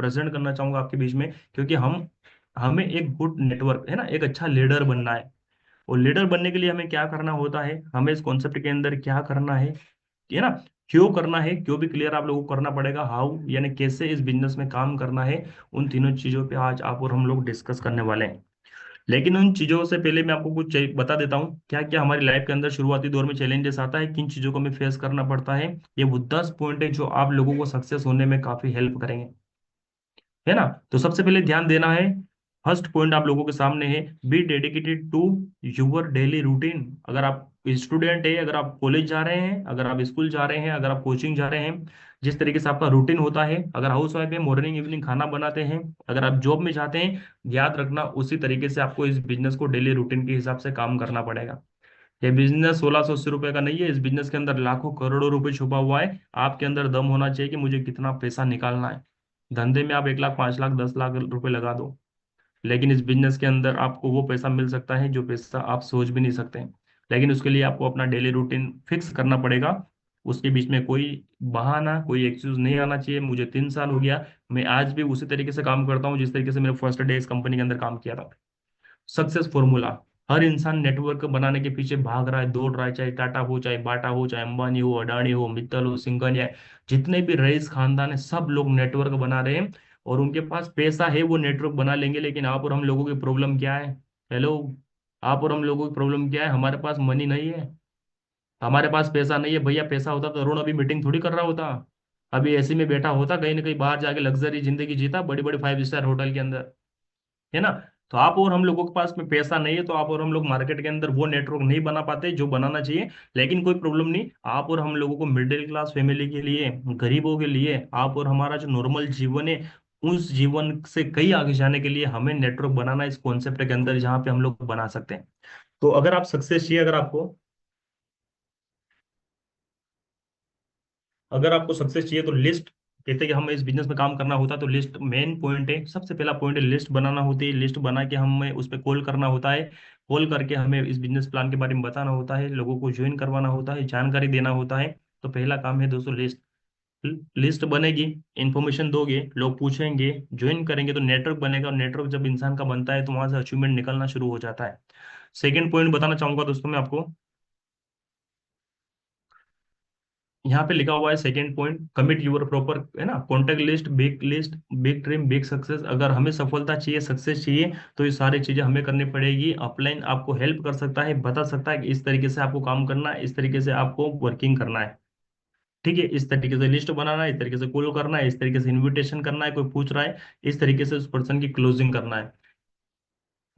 Present करना चाहूंगा आपके बीच में, क्योंकि हम हमें एक गुड नेटवर्क है ना, एक अच्छा लीडर बनना है। और लीडर बनने के लिए हमें क्या करना होता है, हमें इस कॉन्सेप्ट के अंदर क्या करना है ना, क्यों करना है, क्यों भी क्लियर आप लोगों को करना पड़ेगा, हाउ यानी कैसे इस बिजनेस में काम करना है। उन तीनों चीजों पे आज आप और हम लोग डिस्कस करने वाले हैं। लेकिन उन चीजों से पहले मैं आपको कुछ बता देता हूँ क्या क्या हमारी लाइफ के अंदर शुरुआती दौर में चैलेंजेस आता है, किन चीजों को हमें फेस करना पड़ता है। ये वो 10 पॉइंट है जो आप लोगों को सक्सेस होने में काफी हेल्प करेंगे, है ना। तो सबसे पहले ध्यान देना है, फर्स्ट पॉइंट आप लोगों के सामने है, be dedicated to your daily routine. अगर आप स्टूडेंट है, अगर आप कॉलेज जा रहे हैं, अगर आप स्कूल जा रहे हैं, अगर आप कोचिंग जा रहे हैं, जिस तरीके से आपका रूटीन होता है, अगर हाउस वाइफ है मॉर्निंग इवनिंग खाना बनाते हैं, अगर आप जॉब में जाते हैं, याद रखना उसी तरीके से आपको इस बिजनेस को डेली रूटीन के हिसाब से काम करना पड़ेगा। ये बिजनेस 1680 रुपए का नहीं है, इस बिजनेस के अंदर लाखों करोड़ों रुपए छुपा हुआ है। आपके अंदर दम होना चाहिए कि मुझे कितना पैसा निकालना है। धंधे में आप 1 लाख 5 लाख 10 लाख रुपए लगा दो, लेकिन इस बिजनेस के अंदर आपको वो पैसा मिल सकता है जो पैसा आप सोच भी नहीं सकते हैं। लेकिन उसके लिए आपको अपना डेली रूटीन फिक्स करना पड़ेगा। उसके बीच में कोई बहाना, कोई एक्सक्यूज नहीं आना चाहिए। मुझे 3 साल हो गया, मैं आज भी उसी तरीके से काम करता हूँ जिस तरीके से मैंने फर्स्ट डे इस कंपनी के अंदर काम किया था। सक्सेस फॉर्मूला, हर इंसान नेटवर्क बनाने के पीछे भाग रहा है, दौड़ रहा है, चाहे टाटा हो, चाहे बाटा हो, चाहे अंबानी हो, अडानी हो, मित्तल हो, सिंघानिया, जितने भी रईस खानदान है, सब लोग नेटवर्क बना रहे हैं। और उनके पास पैसा है, वो नेटवर्क बना लेंगे। लेकिन आप और हम लोगों की प्रॉब्लम क्या है? हेलो, आप और हम लोगों की प्रॉब्लम क्या है? हमारे पास मनी नहीं है, हमारे पास पैसा नहीं है। भैया पैसा होता तो अरुण अभी मीटिंग थोड़ी कर रहा होता, अभी ऐसे में बैठा होता, कहीं ना कहीं बाहर जाके लग्जरी जिंदगी जीता, बड़ी बड़ी 5 स्टार होटल के अंदर, है ना। तो आप और हम लोगों के पास में पैसा नहीं है, तो आप और हम लोग मार्केट के अंदर वो नेटवर्क नहीं बना पाते जो बनाना चाहिए। लेकिन कोई प्रॉब्लम नहीं, आप और हम लोगों को मिडिल क्लास फैमिली के लिए, गरीबों के लिए, आप और हमारा जो नॉर्मल जीवन है, उस जीवन से कहीं आगे जाने के लिए हमें नेटवर्क बनाना है इस कॉन्सेप्ट के अंदर, जहाँ पे हम लोग बना सकते हैं। तो अगर आप सक्सेस चाहिए, अगर आपको सक्सेस चाहिए तो लिस्ट, कहते हैं कि हमें इस बिजनेस में काम करना होता है तो लिस्ट मेन पॉइंट है। सबसे पहला पॉइंट है लिस्ट बनाना होती है। लिस्ट बना के हमें उस पर कॉल करना होता है। कॉल करके हमें इस बिजनेस प्लान के बारे में बताना होता है, लोगों को ज्वाइन करवाना होता है, जानकारी देना होता है। तो पहला काम है दोस्तों लिस्ट। लिस्ट बनेगी, इंफॉर्मेशन दोगे, लोग पूछेंगे, ज्वाइन करेंगे, तो नेटवर्क बनेगा। और नेटवर्क जब इंसान का बनता है तो वहां से अचीवमेंट निकलना शुरू हो जाता है। सेकंड पॉइंट बताना चाहूंगा दोस्तों मैं आपको, यहाँ पे लिखा हुआ है second point, commit your proper, है ना, contact list, big dream big success. अगर हमें सफलता चाहिए, सक्सेस चाहिए, तो ये सारी चीजें हमें करनी पड़ेगी। अपलाइन आपको हेल्प कर सकता है, बता सकता है कि इस तरीके से आपको काम करना है, इस तरीके से आपको वर्किंग करना है। ठीक है, इस तरीके से लिस्ट बनाना है, इस तरीके से कॉल करना है, इस तरीके से इन्विटेशन करना है, कोई पूछ रहा है, इस तरीके से उस पर्सन की क्लोजिंग करना है।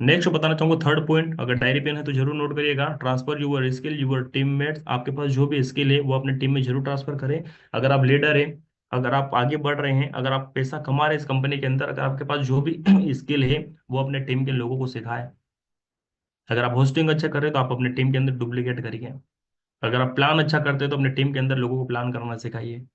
नेक्स्ट बताना चाहूंगा थर्ड पॉइंट, अगर डायरी पेन है तो जरूर नोट करिएगा, transfer your skill your teammates. आपके पास जो भी स्किल है वो अपने टीम में जरूर ट्रांसफर करें। अगर आप लीडर हैं, अगर आप आगे बढ़ रहे हैं, अगर आप पैसा कमा रहे हैं इस कंपनी के अंदर, अगर आपके पास जो भी स्किल है वो अपने टीम के लोगों को सिखाएं। अगर आप होस्टिंग अच्छा कर रहे हैं तो आप अपने टीम के अंदर डुप्लीकेट करिए। अगर आप प्लान अच्छा करते हैं तो अपने टीम के अंदर लोगों को प्लान करना सिखाइए,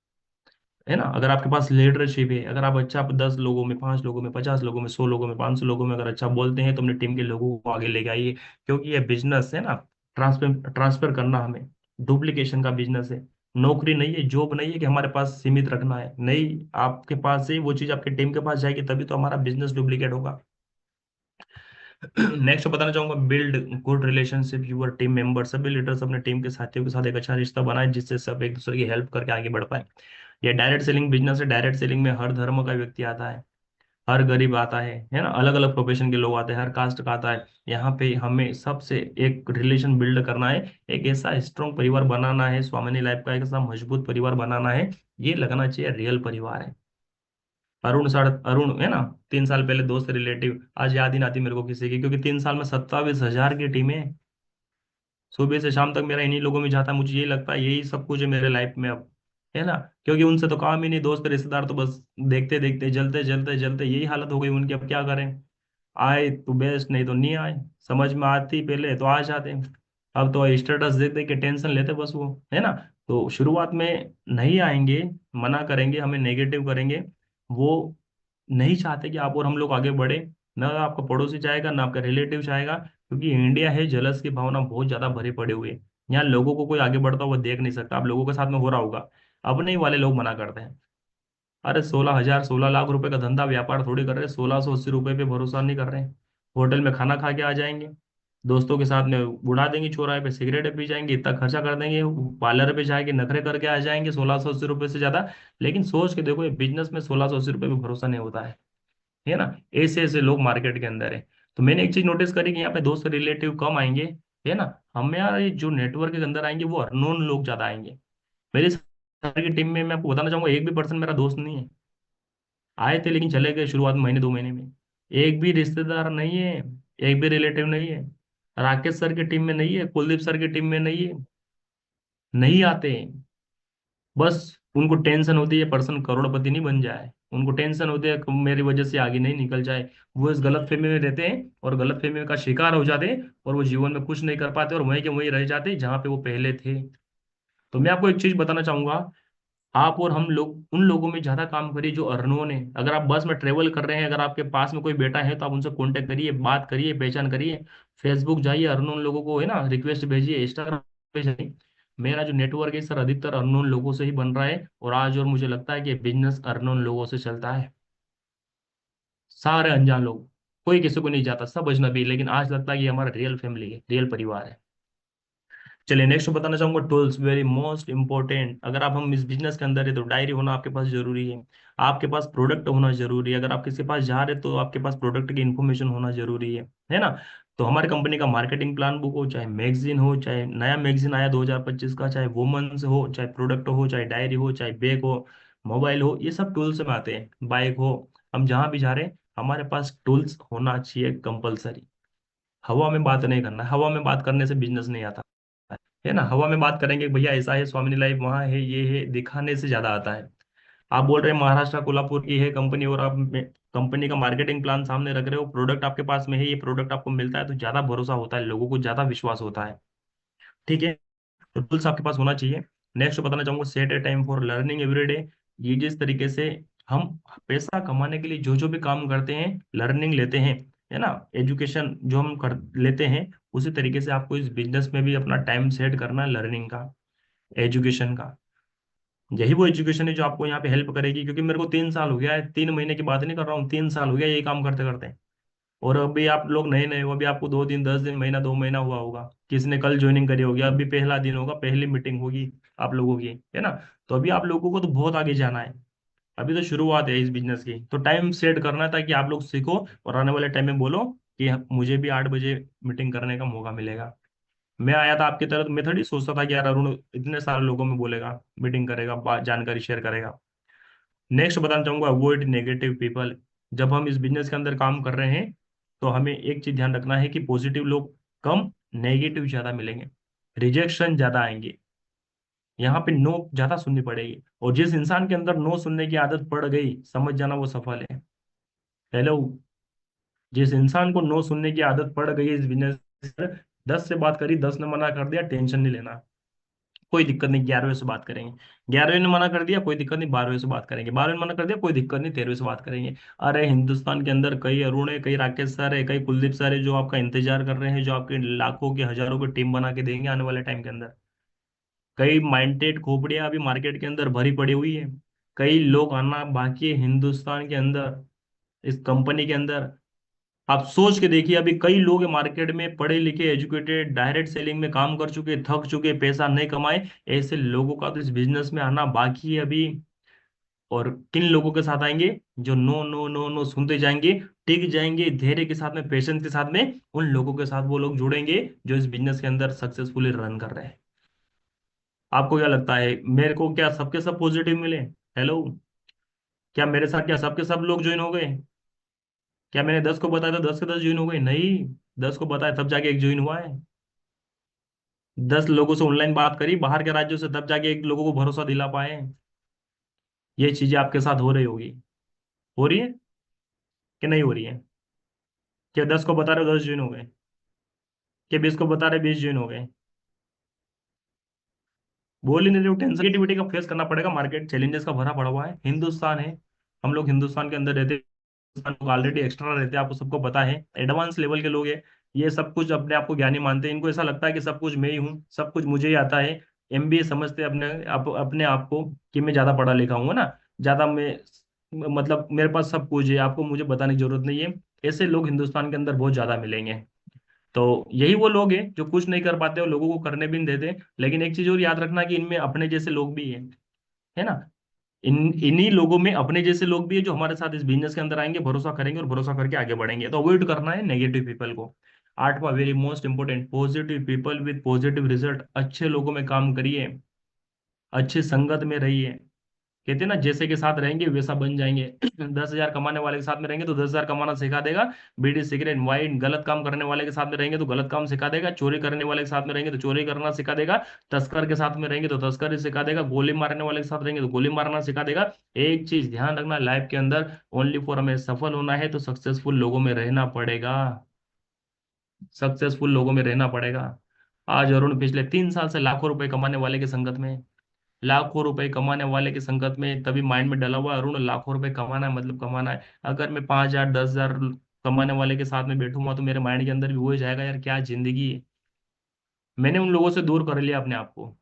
है ना। अगर आपके पास लीडरशिप है, अगर आप अच्छा, आप 10 लोगों में, 5 लोगों में, 50 लोगों में, 100 लोगों में, 500 लोगों में अगर अच्छा बोलते हैं तो अपनी टीम के लोगों को आगे लेके आइए। क्योंकि ये बिजनेस है ना, ट्रांसफर ट्रांसफर करना हमें, डुप्लीकेशन का बिजनेस है। नौकरी नहीं है, जॉब नहीं है कि हमारे पास सीमित रखना है, नहीं। आपके पास से वो चीज आपके टीम के पास जाएगी तभी तो हमारा बिजनेस डुप्लीकेट होगा। नेक्स्ट बताना चाहूंगा, build good relationship your team member. सभी लीडर्स अपने टीम के साथियों के साथ एक अच्छा रिश्ता बनाए, जिससे सब एक दूसरे की हेल्प करके आगे बढ़ पाए। ये डायरेक्ट सेलिंग बिजनेस है। डायरेक्ट सेलिंग में हर धर्म का व्यक्ति आता है, हर गरीब आता है ना, अलग अलग प्रोफेशन के लोग आते हैं, हर कास्ट का आता है। यहाँ पे हमें सबसे एक रिलेशन बिल्ड करना है, एक ऐसा स्ट्रॉन्ग परिवार बनाना है, स्वामिनी लाइफ का एक ऐसा मजबूत परिवार बनाना है। ये लगना चाहिए रियल परिवार है। अरुण है ना, 3 साल पहले दोस्त रिलेटिव, आज याद ही नहीं आती मेरे को किसी की, क्योंकि 3 साल में 27,000 की टीम है। सुबह से शाम तक मेरा इन्हीं लोगों में जाता है। मुझे यही लगता है यही सब कुछ है मेरे लाइफ में अब, है ना। क्योंकि उनसे तो काम ही नहीं, दोस्त रिश्तेदार तो बस देखते देखते जलते जलते जलते यही हालत हो गई उनकी। अब क्या करें, आए तो बेस्ट, नहीं तो नहीं आए। समझ में आती पहले तो आ जाते, अब तो स्टेटस देख देख के टेंशन लेते बस वो, है ना। तो शुरुआत में नहीं आएंगे, मना करेंगे, हमें नेगेटिव करेंगे। वो नहीं चाहते कि आप और हम लोग आगे बढ़े। ना आपका पड़ोसी चाहेगा, ना आपका रिलेटिव चाहेगा, क्योंकि इंडिया है, जलस की भावना बहुत ज्यादा भरे पड़े हुए हैं। यहाँ लोगों को कोई आगे बढ़ता हुआ देख नहीं सकता। आप लोगों के साथ में हो रहा होगा, अपने ही वाले लोग मना करते हैं। अरे 16,000 16 लाख रुपए का धंधा व्यापार थोड़ी कर रहे हैं, 1680 रुपये पे भरोसा नहीं कर रहे हैं। होटल में खाना खा के आ जाएंगे, दोस्तों के साथ में उड़ा देंगे, चौराहे पे सिगरेट पी जाएंगे, इतना खर्चा कर देंगे, पार्लर पे जाके नखरे करके आ जाएंगे 1680 रुपये से ज्यादा। लेकिन सोच के देखो, ये बिजनेस में 1680 रुपये पे भरोसा नहीं होता है ना। ऐसे ऐसे लोग मार्केट के अंदर है। तो मैंने एक चीज नोटिस करी कि यहाँ पे दोस्त रिलेटिव कम आएंगे, है ना। हम यार ये जो नेटवर्क के अंदर आएंगे वो अननोन लोग ज्यादा आएंगे। मेरी सर की टीम में मैं आपको बताना चाहूंगा, एक भी पर्सन मेरा दोस्त नहीं है। आए थे लेकिन चले गए शुरुआत में, महीने 2 महीने में। एक भी रिश्तेदार नहीं है, एक भी रिलेटिव नहीं है। राकेश सर की टीम में नहीं है, कुलदीप सर की टीम में नहीं है, नहीं आते हैं। बस उनको टेंशन होती है पर्सन करोड़पति नहीं बन जाए, उनको टेंशन होती है कि मेरी वजह से आगे नहीं निकल जाए। वो इस गलत फहमी में रहते हैं और गलत फहमी का शिकार हो जाते हैं, और वो जीवन में कुछ नहीं कर पाते और वहीं के वहीं रह जाते हैं जहाँ पे वो पहले थे। तो मैं आपको एक चीज बताना चाहूंगा, आप और हम लोग उन लोगों में ज्यादा काम करिए जो अर्नोन है। अगर आप बस में ट्रेवल कर रहे हैं, अगर आपके पास में कोई बेटा है तो आप उनसे कांटेक्ट करिए, बात करिए, पहचान करिए। फेसबुक जाइए, अर्नोन लोगों को है ना रिक्वेस्ट भेजिए, इंस्टाग्राम पे जाइए। मेरा जो नेटवर्क है सर अधिकतर अर्नोन लोगों से ही बन रहा है, और आज और मुझे लगता है कि बिजनेस अर्नोन लोगों से चलता है। सारे अनजान लोग, कोई किसी को नहीं जाता, सब अजनबी, लेकिन आज लगता है कि ये हमारा रियल फैमिली है, रियल परिवार है। चलिए नेक्स्ट बताना चाहूंगा, टूल्स वेरी मोस्ट इंपॉर्टेंट। अगर आप हम इस बिजनेस के अंदर है तो डायरी होना आपके पास जरूरी है, आपके पास प्रोडक्ट होना जरूरी है, अगर आप किसी के पास जा रहे हैं तो आपके पास प्रोडक्ट की इन्फॉर्मेशन होना जरूरी है ना। तो हमारी कंपनी का मार्केटिंग प्लान बुक हो, चाहे मैगजीन हो, चाहे नया मैगजीन आया 2025 का, चाहे वुमेन्स हो, चाहे प्रोडक्ट हो, चाहे डायरी हो, चाहे बैग हो, मोबाइल हो, ये सब टूल्स में आते हैं, बाइक हो। हम जहाँ भी जा रहे हैं हमारे पास टूल्स होना चाहिए कंपलसरी। हवा में बात नहीं करना, हवा में बात करने से बिजनेस नहीं आता है ना। हवा में बात करेंगे कि भैया ऐसा है, स्वामिनी लाइफ वहाँ है, ये है, दिखाने से ज्यादा आता है। आप बोल रहे हैं महाराष्ट्र कोल्हापुर की है कंपनी, और आप कंपनी का मार्केटिंग प्लान सामने रख रहे हो, प्रोडक्ट आपके पास में है, ये प्रोडक्ट आपको मिलता है, तो ज्यादा भरोसा होता है, लोगों को ज्यादा विश्वास होता है। ठीक है, तो टूल्स आपके पास होना चाहिए। नेक्स्ट बताना चाहूंगा, set A time for learning every day. ये जिस तरीके से हम पैसा कमाने के लिए जो जो भी काम करते हैं, लर्निंग लेते हैं, है ना, एजुकेशन जो हम कर लेते हैं, उसी तरीके से आपको इस बिजनेस में भी अपना टाइम सेट करना है, लर्निंग का, एजुकेशन का। यही वो एजुकेशन है जो आपको यहाँ पे हेल्प करेगी, क्योंकि मेरे को 3 साल हो गया है, 3 महीने की बात नहीं कर रहा हूँ, 3 साल हो गया यही काम करते करते। और अभी आप लोग नए नए हो, अभी आपको 2 दिन 10 दिन महीना 2 महीना हुआ होगा, किसी ने कल ज्वाइनिंग करी होगी, अभी पहला दिन होगा, पहली मीटिंग होगी आप लोगों की, है ना। तो अभी आप लोगों को तो बहुत आगे जाना है, अभी तो शुरुआत है इस बिजनेस की, तो टाइम सेट करना है ताकि आप लोग सीखो और आने वाले टाइम में बोलो कि मुझे भी 8 बजे मीटिंग करने का मौका मिलेगा। मैं आया था आपकी तरह तो मैं थोड़ी सोचता था कि यार अरुण इतने सारे लोगों में बोलेगा, मीटिंग करेगा, जानकारी शेयर करेगा। नेक्स्ट बताना चाहूंगा, अवॉइड नेगेटिव पीपल। जब हम इस बिजनेस के अंदर काम कर रहे हैं तो हमें एक चीज ध्यान रखना है कि पॉजिटिव लोग कम, नेगेटिव ज्यादा मिलेंगे, रिजेक्शन ज्यादा आएंगे, यहाँ पे नो ज्यादा सुननी पड़ेगी। और जिस इंसान के अंदर नो सुनने की आदत पड़ गई, समझ जाना वो सफल है। हेलो, जिस इंसान को नो सुनने की आदत पड़ गई इस बिजनेस, 10 से बात करी, 10 ने मना कर दिया, टेंशन नहीं लेना, कोई दिक्कत नहीं, 11वें से बात करेंगे। 11वें ने मना कर दिया, कोई दिक्कत नहीं, 12वें से बात करेंगे, 12वें ने मना कर दिया, कोई दिक्कत नहीं, 13वें से बात करेंगे। अरे हिंदुस्तान के अंदर कई अरुण है, कई राकेश सर है, कई कुलदीप सर है, जो आपका इंतजार कर रहे हैं, जो आपके लाखों के हजारों की टीम बना के देंगे आने वाले टाइम के अंदर। कई माइंडेड खोपड़ियां अभी मार्केट के अंदर भरी पड़ी हुई है, कई लोग आना बाकी है हिंदुस्तान के अंदर, इस कंपनी के अंदर। आप सोच के देखिए, अभी कई लोग मार्केट में पढ़े लिखे, एजुकेटेड, डायरेक्ट सेलिंग में काम कर चुके, थक चुके, पैसा नहीं कमाए, ऐसे लोगों का तो इस बिजनेस में आना बाकी है अभी। और किन लोगों के साथ आएंगे, जो नो नो नो नो सुनते जाएंगे, टिक जाएंगे, धैर्य के साथ में, पेशेंस के साथ में, उन लोगों के साथ वो लोग जुड़ेंगे जो इस बिजनेस के अंदर सक्सेसफुली रन कर रहे हैं। आपको क्या लगता है, मेरे को क्या सबके सब पॉजिटिव मिले? हेलो, क्या मेरे साथ क्या सबके सब लोग ज्वाइन हो गए? क्या मैंने 10 को बताया तो 10 के 10 ज्वाइन हो गए? नहीं, 10 को बताया तब जाके एक ज्वाइन हुआ है। 10 लोगों से ऑनलाइन बात करी बाहर के राज्यों से, तब जाके एक लोगों को भरोसा दिला पाए। ये चीजें आपके साथ हो रही होगी, हो रही है कि नहीं हो रही है? क्या 10 को बता रहे हो 10 ज्वाइन हो गए? क्या 20 को बता रहे 20 ज्वाइन हो गए? बोल ही नहीं रहे हो, टेंशन नेगेटिविटी का फेस करना पड़ेगा, मार्केट चैलेंजेस का भरा पड़ा हुआ है, हिंदुस्तान है, हम लोग हिंदुस्तान के अंदर रहते हैं, हिंदुस्तान लोग ऑलरेडी एक्स्ट्रा रहते हैं, आपको सबको पता है, एडवांस लेवल के लोग हैं। ये सब कुछ अपने आप को ज्ञानी मानते हैं, इनको ऐसा लगता है कि सब कुछ मैं ही हूँ, सब कुछ मुझे ही आता है। एमबीए समझते हैं अपने आप को कि मैं ज्यादा पढ़ा लिखा हूँ, है ना। ज्यादा मैं, मतलब मेरे पास सब कुछ है, आपको मुझे बताने की जरूरत नहीं है। ऐसे लोग हिंदुस्तान के अंदर बहुत ज्यादा मिलेंगे। तो यही वो लोग हैं जो कुछ नहीं कर पाते और लोगों को करने भी नहीं देते। लेकिन एक चीज और याद रखना कि इनमें अपने जैसे लोग भी हैं, है ना। इन्हीं लोगों में अपने जैसे लोग भी है जो हमारे साथ इस बिजनेस के अंदर आएंगे, भरोसा करेंगे और भरोसा करके आगे बढ़ेंगे। तो अवॉइड करना है नेगेटिव पीपल को। आठवां very most important, positive people with positive result. अच्छे लोगों में काम करिए, अच्छी संगत में रहिए। कहते हैं ना, जैसे के साथ रहेंगे वैसा बन जाएंगे। 10,000 कमाने वाले के साथ में रहेंगे तो 10,000 कमाना सिखा देगा। बीड़ी सिगरेट वाइन गलत काम करने वाले के साथ में रहेंगे तो गलत काम सिखा देगा। चोरी करने वाले के साथ में रहेंगे तो चोरी करना सिखा देगा। तस्कर के साथ में रहेंगे तो तस्करी सिखा देगा। गोली मारने वाले के साथ रहेंगे तो गोली मारना सिखा देगा। एक चीज ध्यान रखना लाइफ के अंदर, ओनली फॉर हमें सफल होना है तो सक्सेसफुल लोगों में रहना पड़ेगा। सक्सेसफुल लोगों में रहना पड़ेगा। आज अरुण पिछले 3 साल से लाखों रुपए कमाने वाले की संगत में है। लाखों रुपए कमाने वाले की संगत में, तभी माइंड में डला हुआ है, अरुण लाखों रुपए कमाना है मतलब कमाना है। अगर मैं 5,000 10,000 कमाने वाले के साथ में बैठूंगा तो मेरे माइंड के अंदर भी वो जाएगा, यार क्या जिंदगी है। मैंने उन लोगों से दूर कर लिया अपने आप को।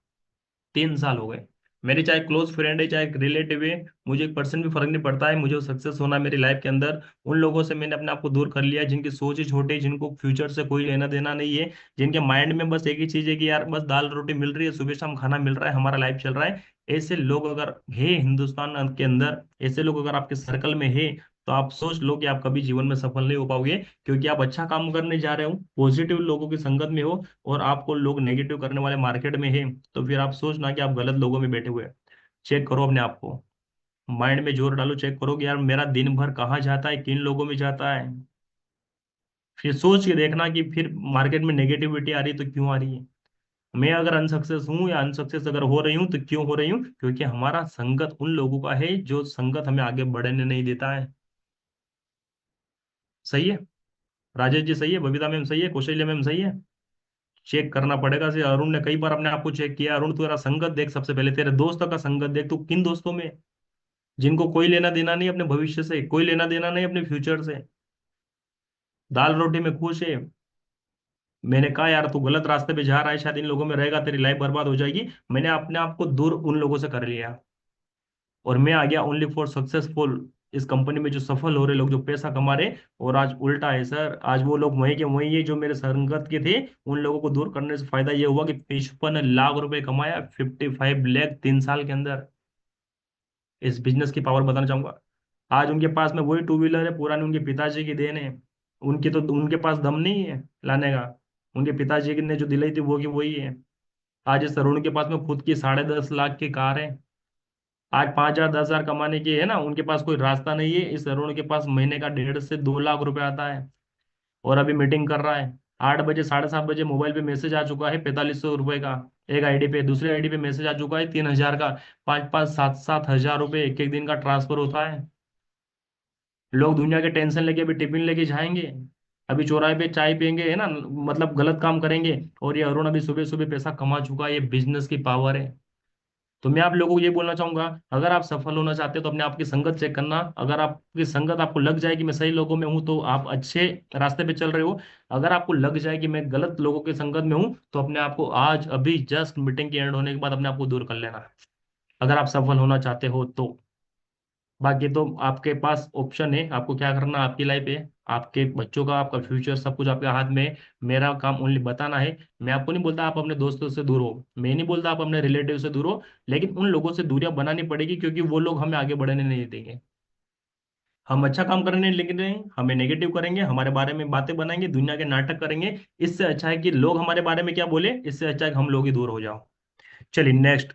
3 साल हो गए। मेरे चाहे क्लोज फ्रेंड है चाहे रिलेटिव है, मुझे 1% भी फर्क नहीं पड़ता है, मुझे सक्सेस होना है मेरी लाइफ के अंदर। उन लोगों से मैंने अपने आप को दूर कर लिया है जिनकी सोच ही छोटी है, जिनको फ्यूचर से कोई लेना देना नहीं है। जिनके माइंड में बस एक ही चीज है कि यार बस दाल रोटी मिल रही है, सुबह शाम खाना मिल रहा है, हमारा लाइफ चल रहा है। ऐसे लोग अगर है हिंदुस्तान के अंदर, ऐसे लोग अगर आपके सर्कल में है, तो आप सोच लो कि आप कभी जीवन में सफल नहीं हो पाओगे। क्योंकि आप अच्छा काम करने जा रहे हो, पॉजिटिव लोगों की संगत में हो, और आपको लोग नेगेटिव करने वाले मार्केट में है, तो फिर आप सोचना कि आप गलत लोगों में बैठे हुए हैं। चेक करो अपने आप को, माइंड में जोर डालो, चेक करो कि यार मेरा दिन भर कहाँ जाता है, किन लोगों में जाता है। फिर सोच के देखना कि फिर मार्केट में नेगेटिविटी आ रही है तो क्यों आ रही है। मैं अगर अनसक्सेस हूँ या अनसक्सेस अगर हो रही हूँ तो क्यों हो रही हूँ, क्योंकि हमारा संगत उन लोगों का है जो संगत हमें आगे बढ़ने नहीं देता है। सही है राजेश जी, सही है, बबीता मैम सही है, कौशल्या मैम सही है। चेक करना पड़ेगा। से अरुण ने कई बार अपने आप को चेक किया। अरुण तेरा संगत देख, सबसे पहले तेरे दोस्तों का संगत देख, तू किन दोस्तों में, जिनको कोई लेना देना नहीं अपने भविष्य से, कोई लेना देना नहीं अपने फ्यूचर से, दाल रोटी में खुश है। मैंने कहा यार तू गलत रास्ते पे जा रहा है, शायद इन लोगों में रहेगा तेरी लाइफ बर्बाद हो जाएगी। मैंने अपने आप को दूर उन लोगों से कर लिया, और मैं आ गया ओनली फॉर सक्सेसफुल। इस कंपनी में जो सफल हो रहे लोग, जो पैसा कमा रहे। और आज उल्टा है सर, आज वो लोग वहीं के वहीं है जो मेरे संगत के थे। उन लोगों को दूर करने से फायदा ये हुआ कि 55 लाख रुपए कमाया, 55 लाख 3 साल के अंदर। इस बिजनेस की पावर बताना चाहूंगा। आज उनके पास में वही टू व्हीलर है, पुरानी उनके पिताजी की देन है। उनके तो उनके पास दम नहीं है लाने का। उनके पिताजी ने जो दिलाई थी वो की वही है। आज इस तरुण के पास में खुद की 10.5 लाख की कार है। आज 5,000 10,000 कमाने की है ना, उनके पास कोई रास्ता नहीं है। इस तरुण के पास महीने का 1.5 से 2 लाख रुपए आता है, और अभी मीटिंग कर रहा है। 8 बजे 7:30 बजे मोबाइल पे मैसेज आ चुका है 4500 रुपए का। एक आईडी पे, दूसरी आईडी पे मैसेज आ चुका है 3,000 का। 5 5 7 7 हजार रुपए एक एक दिन का ट्रांसफर होता है। लोग दुनिया के टेंशन लेके अभी टिफिन लेके जाएंगे, अभी चौराहे पे चाय पियेंगे, है ना, मतलब गलत काम करेंगे। और ये अरुण अभी सुबह सुबह पैसा कमा चुका है। ये बिजनेस की पावर है। तो मैं आप लोगों को ये बोलना चाहूंगा, अगर आप सफल होना चाहते हो तो अपने आप की संगत चेक करना। अगर आपकी संगत आपको लग जाए कि मैं सही लोगों में हूं तो आप अच्छे रास्ते पे चल रहे हो। अगर आपको लग जाए कि मैं गलत लोगों की संगत में हूं, तो अपने आप को आज अभी जस्ट मीटिंग के एंड होने के बाद अपने आप को दूर कर लेना, अगर आप सफल होना चाहते हो तो। बाकी तो आपके पास ऑप्शन है, आपको क्या करना, आपकी लाइफ है, आपके बच्चों का, आपका फ्यूचर, सब कुछ आपके हाथ में है। मेरा काम ओनली बताना है। मैं आपको नहीं बोलता आप अपने दोस्तों से दूर हो, मैं नहीं बोलता आप अपने रिलेटिव से दूर हो, लेकिन उन लोगों से दूरियां बनानी पड़ेगी, क्योंकि वो लोग हमें आगे बढ़ने नहीं देंगे। हम अच्छा काम करने नहीं लेकिन नहीं, हमें नेगेटिव करेंगे, हमारे बारे में बातें बनाएंगे, दुनिया के नाटक करेंगे। इससे अच्छा है कि लोग हमारे बारे में क्या बोले, इससे अच्छा है कि हम लोग ही दूर हो जाओ। चलिए next,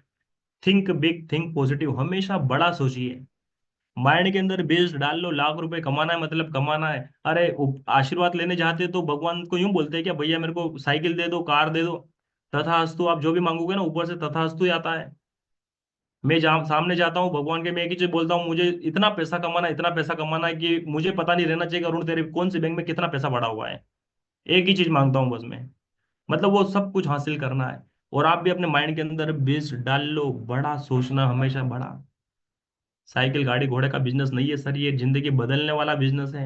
think big, think positive, हमेशा बड़ा सोचिए। माइंड के अंदर बीज डाल लो, लाख रुपए कमाना है मतलब कमाना है। अरे आशीर्वाद लेने जाते तो भगवान को यूं बोलते हैं क्या, भैया मेरे को साइकिल दे दो, कार दे दो। तथास्तु, आप जो भी मांगोगे ना ऊपर से तथास्तु ही आता है। मैं जहाँ सामने जाता हूँ भगवान के, मैं एक ही चीज बोलता हूँ, मुझे इतना पैसा कमाना है, इतना पैसा कमाना है कि मुझे पता नहीं रहना चाहिए कि अरुण तेरे कौन सी बैंक में कितना पैसा पड़ा हुआ है। एक ही चीज मांगता हूँ बस मैं, मतलब वो सब कुछ हासिल करना है। और आप भी अपने माइंड के अंदर बीज डाल लो, बड़ा सोचना, हमेशा बड़ा। साइकिल गाड़ी घोड़े का बिजनेस नहीं है सर, ये जिंदगी बदलने वाला बिजनेस है।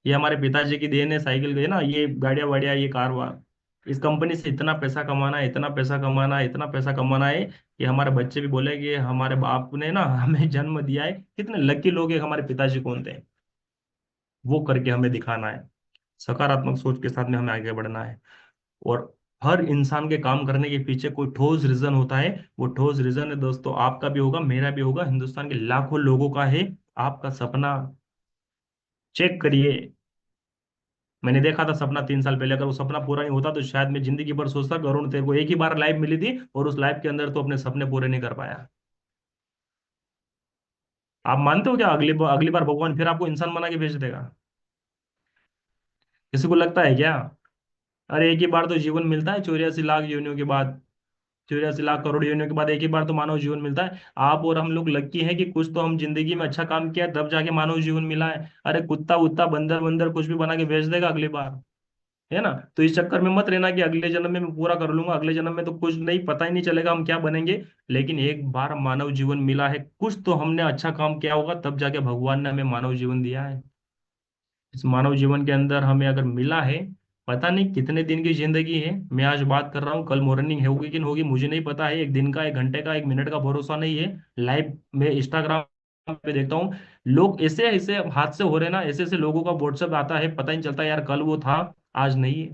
ये हमारे पिताजी की देन है, साइकिल है ना, ये गाड़ियां वाड़ियां, ये कार वार। इस कंपनी से इतना पैसा कमाना है, इतना पैसा कमाना है, इतना पैसा कमाना है कि हमारे बच्चे भी बोले कि हमारे बाप ने ना हमें जन्म दिया है, कितने लकी लोग हैं, हमारे पिताजी कौन थे, वो करके हमें दिखाना है। सकारात्मक सोच के साथ में हमें आगे बढ़ना है। और हर इंसान के काम करने के पीछे कोई ठोस रीजन होता है। वो ठोस रीजन है दोस्तों, आपका भी होगा, मेरा भी होगा, हिंदुस्तान के लाखों लोगों का है। आपका सपना चेक करिए। मैंने देखा था सपना 3 साल पहले, अगर वो सपना पूरा नहीं होता तो शायद मैं जिंदगी भर सोचता कि अरुण तेरे को एक ही बार लाइफ मिली थी और उस लाइफ के अंदर तो अपने सपने पूरे नहीं कर पाया। आप मानते हो क्या अगली बार भगवान फिर आपको इंसान बना के भेज देगा? किसी को लगता है क्या? अरे एक ही बार तो जीवन मिलता है 84 लाख योनियों के बाद, 84 लाख करोड़ योनियों के बाद एक ही बार तो मानव जीवन मिलता है। आप और हम लोग लकी हैं कि कुछ तो हम जिंदगी में अच्छा काम किया तब जाके मानव जीवन मिला है। अरे कुत्ता उत्ता बंदर बंदर कुछ भी बना के भेज देगा अगली बार, है ना? तो इस चक्कर में मत रहना कि अगले जन्म में मैं पूरा कर लूंगा, अगले जन्म में तो कुछ नहीं, पता ही नहीं चलेगा हम क्या बनेंगे। लेकिन एक बार मानव जीवन मिला है, कुछ तो हमने अच्छा काम किया होगा तब जाके भगवान ने हमें मानव जीवन दिया है। इस मानव जीवन के अंदर हमें अगर मिला है, पता नहीं कितने दिन की जिंदगी है, मैं आज बात कर रहा हूँ, कल मॉर्निंग होगी कि नहीं होगी मुझे नहीं पता है, एक दिन का, एक घंटे का, एक मिनट का भरोसा नहीं है। लाइव में इंस्टाग्राम पे देखता हूँ, लोग ऐसे ऐसे हादसे हो रहे हैं ना, ऐसे ऐसे लोगों का व्हाट्सएप आता है, पता ही नहीं चलता यार कल वो था आज नहीं है।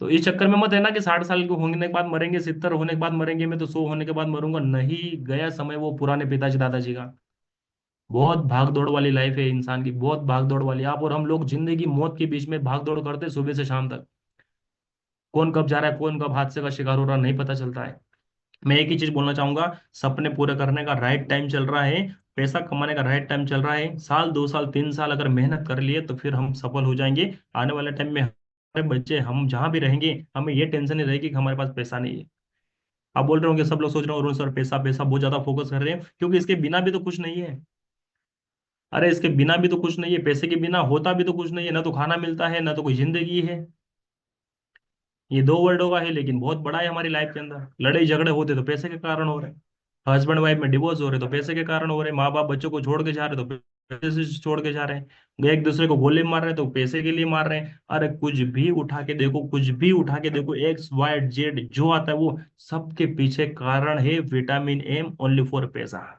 तो इस चक्कर में मत रहना कि 60 साल के होने के बाद मरेंगे, 70 होने के बाद मरेंगे, मैं तो 100 होने के बाद मरूंगा, नहीं। गया समय वो पुराने पिताजी दादाजी का। बहुत भाग दौड़ वाली लाइफ है इंसान की, बहुत भाग दौड़ वाली। आप और हम लोग जिंदगी मौत के बीच में भाग दौड़ करते हैं सुबह से शाम तक। कौन कब जा रहा है, कौन कब हादसे का शिकार हो रहा है, नहीं पता चलता है। मैं एक ही चीज बोलना चाहूंगा, सपने पूरे करने का राइट टाइम चल रहा है, पैसा कमाने का राइट टाइम चल रहा है। साल 2 साल 3 साल अगर मेहनत कर लिए तो फिर हम सफल हो जाएंगे। आने वाले टाइम में हमारे बच्चे, हम जहां भी रहेंगे, हमें ये टेंशन नहीं रहेगी कि हमारे पास पैसा नहीं है। आप बोल रहे होंगे, सब लोग सोच रहे हो अरुण सर पैसा पैसा बहुत ज्यादा फोकस कर रहे हैं, क्योंकि इसके बिना भी तो कुछ नहीं है। अरे इसके बिना भी तो कुछ नहीं है, पैसे के बिना होता भी तो कुछ नहीं है, ना तो खाना मिलता है ना तो कोई जिंदगी है। ये दो वर्ल्डों का है, लेकिन बहुत बड़ा है हमारी लाइफ के अंदर। लड़ाई झगड़े होते तो पैसे के कारण हो रहे हैं, हस्बैंड वाइफ में डिवोर्स हो रहे तो पैसे के कारण हो रहे हैं, माँ बाप बच्चों को छोड़ के जा रहे तो पैसे से छोड़ के जा रहे हैं, एक दूसरे को गोली मार रहे हैं तो पैसे के लिए मार रहे हैं। अरे कुछ भी उठा के देखो, कुछ भी उठा के देखो, XYZ जो आता है वो सबके पीछे कारण है विटामिन M, ओनली फॉर पैसा।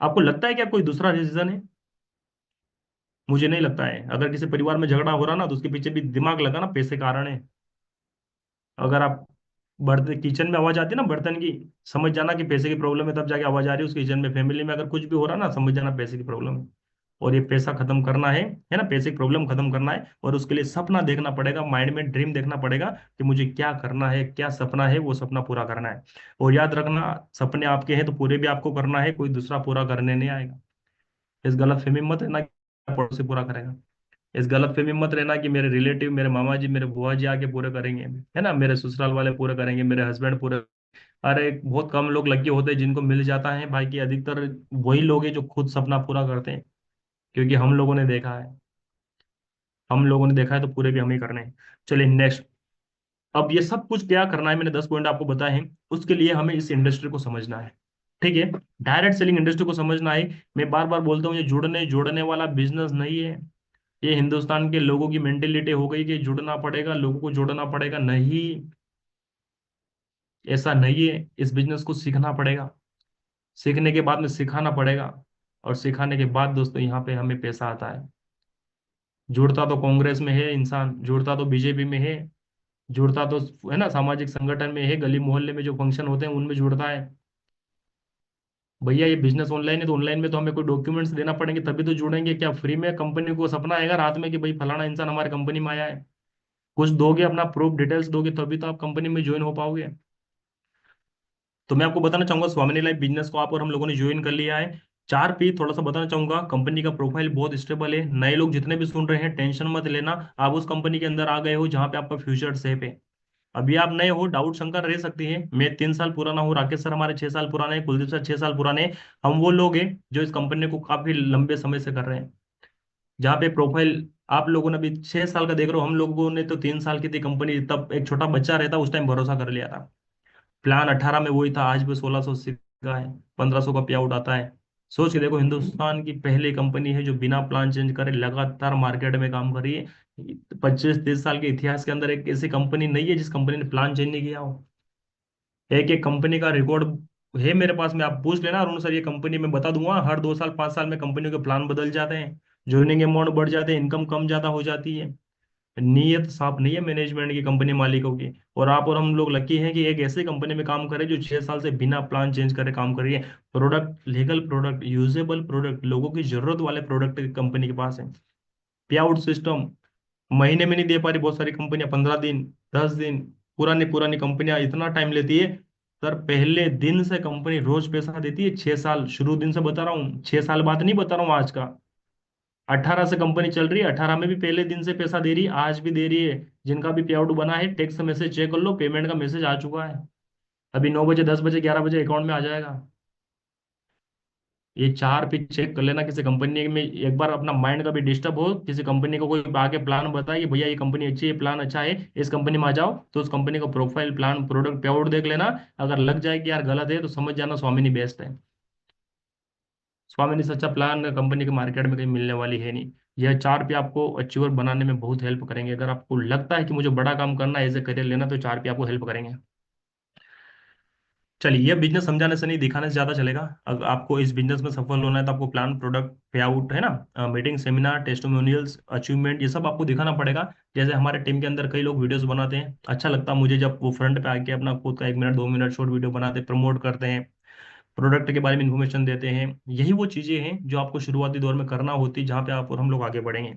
आपको लगता है क्या कोई दूसरा रीजन है? मुझे नहीं लगता है। अगर किसी परिवार में झगड़ा हो रहा ना तो उसके पीछे भी दिमाग लगा ना, पैसे कारण है। अगर आप बर्तन किचन में आवाज आती है ना बर्तन की, समझ जाना कि पैसे की प्रॉब्लम है, तब जाके आवाज आ रही है उस किचन में। फैमिली में अगर कुछ भी हो रहा ना, समझ जाना पैसे की प्रॉब्लम है। और ये पैसा खत्म करना है ना, पैसे की प्रॉब्लम खत्म करना है, और उसके लिए सपना देखना पड़ेगा, माइंड में ड्रीम देखना पड़ेगा कि मुझे क्या करना है, क्या सपना है, वो सपना पूरा करना है। और याद रखना, सपने आपके हैं तो पूरे भी आपको करना है, कोई दूसरा पूरा करने नहीं आएगा। इस गलत फहमी में मत रहना कि पड़ोसी पूरा करेगा। इस गलत फहमी में मत रहना कि मेरे रिलेटिव, मेरे मामा जी, मेरे बुआ जी आके पूरे करेंगे, है ना, मेरे ससुराल वाले पूरे करेंगे, मेरे हस्बैंड पूरे। अरे बहुत कम लोग लगे होते हैं जिनको मिल जाता है भाई, की अधिकतर वही लोग हैं जो खुद सपना पूरा करते हैं। क्योंकि हम लोगों ने देखा है, हम लोगों ने देखा है तो पूरे भी हमें करने हैं। चलिए नेक्स्ट। अब ये सब कुछ क्या करना है, मैंने 10 पॉइंट आपको बताए हैं, उसके लिए हमें इस इंडस्ट्री को समझना है। ठीक है, डायरेक्ट सेलिंग इंडस्ट्री को समझना है। मैं बार बार बोलता हूँ, ये जुड़ने जोड़ने वाला बिजनेस नहीं है। ये हिंदुस्तान के लोगों की मेंटेलिटी हो गई कि जुड़ना पड़ेगा, लोगों को जोड़ना पड़ेगा, नहीं। ऐसा नहीं है, इस बिजनेस को सीखना पड़ेगा, सीखने के बाद में सिखाना पड़ेगा, और सिखाने के बाद दोस्तों यहाँ पे हमें पैसा आता है। जुड़ता तो कांग्रेस में है इंसान, जुड़ता तो बीजेपी में है, जुड़ता तो है ना सामाजिक संगठन में है, गली मोहल्ले में जो फंक्शन होते हैं उनमें जुड़ता है। भैया ये बिजनेस ऑनलाइन है तो ऑनलाइन में तो हमें कोई डॉक्यूमेंट्स देना पड़ेंगे तभी तो जुड़ेंगे। क्या फ्री में कंपनी को सपना आएगा रात में कि भाई फलाना इंसान हमारी कंपनी में आया है? कुछ दोगे, अपना प्रूफ डिटेल्स दोगे तभी तो आप कंपनी में ज्वाइन हो पाओगे। तो मैं आपको बताना चाहूंगा, स्वामिनी लाइफ बिजनेस को आप और हम लोगों ने ज्वाइन कर लिया है। 4 P थोड़ा सा बताना चाहूंगा, कंपनी का प्रोफाइल बहुत स्टेबल है। नए लोग जितने भी सुन रहे हैं टेंशन मत लेना, आप उस कंपनी के अंदर आ गए हो जहां पे आपका फ्यूचर सेफ है। अभी आप नए हो, डाउट शंका रह सकती है। मैं 3 साल पुराना हूँ, राकेश सर हमारे 6 साल पुराने हैं, कुलदीप सर 6 साल पुराने हैं। हम वो लोग हैं जो इस कंपनी को काफी लंबे समय से कर रहे हैं। जहाँ पे प्रोफाइल आप लोगों ने अभी 6 साल का देख रहे हो, हम लोगों ने तो 3 साल की थी कंपनी, तब एक छोटा बच्चा रहता उस टाइम भरोसा कर लिया था। प्लान 18 में वही था, आज भी 1600 का है, 1500 का पे आउट आता है। सोच के देखो, हिंदुस्तान की पहली कंपनी है जो बिना प्लान चेंज करे लगातार मार्केट में काम कर रही है। 25-30 साल के इतिहास के अंदर एक ऐसी कंपनी नहीं है जिस कंपनी ने प्लान चेंज नहीं किया हो। एक एक कंपनी का रिकॉर्ड है मेरे पास में, आप पूछ लेना अरुण सर, ये कंपनी में बता दूंगा, हर 2 साल 5 साल में कंपनियों के प्लान बदल जाते हैं, ज्वाइनिंग अमाउंट बढ़ जाते हैं, इनकम कम ज्यादा हो जाती है। नीयत साफ नहीं है मैनेजमेंट की, कंपनी मालिकों की। और आप और हम लोग लकी हैं कि एक ऐसी कंपनी में काम करें जो 6 साल से बिना प्लान चेंज करे काम कर रही है। Product legal, product usable, product लोगों की जरूरत वाले प्रोडक्ट कंपनी के पास है। पे आउट सिस्टम महीने में नहीं दे पा रही बहुत सारी कंपनियां, 15 दिन, 10 दिन। पुरानी पुरानी कंपनियां इतना टाइम लेती है। सर पहले दिन से कंपनी रोज पैसा देती है, 6 साल, शुरू दिन से बता रहा हूँ, 6 साल बाद नहीं बता रहा हूँ आज का। 18 से कंपनी चल रही है, 18 में भी पहले दिन से पैसा दे रही है, आज भी दे रही है। जिनका भी पे आउट बना है टेक्स्ट मैसेज चेक कर लो, पेमेंट का मैसेज आ चुका है। अभी 9 बजे, 10 बजे, 11 बजे अकाउंट में आ जाएगा। ये चार पे चेक कर लेना, किसी कंपनी में एक बार अपना माइंड का भी डिस्टर्ब हो, किसी कंपनी को कोई आके प्लान बताए कि भैया ये कंपनी अच्छी है, प्लान अच्छा है, इस कंपनी में आ जाओ, तो उस कंपनी का प्रोफाइल, प्लान, प्रोडक्ट, पे आउट देख लेना। अगर लग जाए कि यार गलत है, तो समझ जाना स्वामिनी बेस्ट है। स्वामिनी से अच्छा प्लान कंपनी के मार्केट में कहीं मिलने वाली है नहीं। यह चार पे आपको अचीवर बनाने में बहुत हेल्प करेंगे। अगर आपको लगता है कि मुझे बड़ा काम करना है, ऐसे करियर लेना, तो चार पे आपको हेल्प करेंगे। चलिए, ये बिजनेस समझाने से नहीं, दिखाने से ज्यादा चलेगा। अगर आपको इस बिजनेस में सफल होना है तो आपको प्लान, प्रोडक्ट, पे आउट, है ना, मीटिंग, सेमिनार, टेस्टिमोनियल्स, अचीवमेंट, ये सब आपको दिखाना पड़ेगा। जैसे हमारे टीम के अंदर कई लोग वीडियोस बनाते हैं, अच्छा लगता है मुझे जब वो फ्रंट पे आके अपना खुद का 1 मिनट 2 मिनट शॉर्ट वीडियो बनाते, प्रमोट करते हैं, प्रोडक्ट के बारे में इन्फॉर्मेशन देते हैं। यही वो चीजें हैं जो आपको शुरुआती दौर में करना होती है, जहाँ पे आप और हम लोग आगे बढ़ेंगे।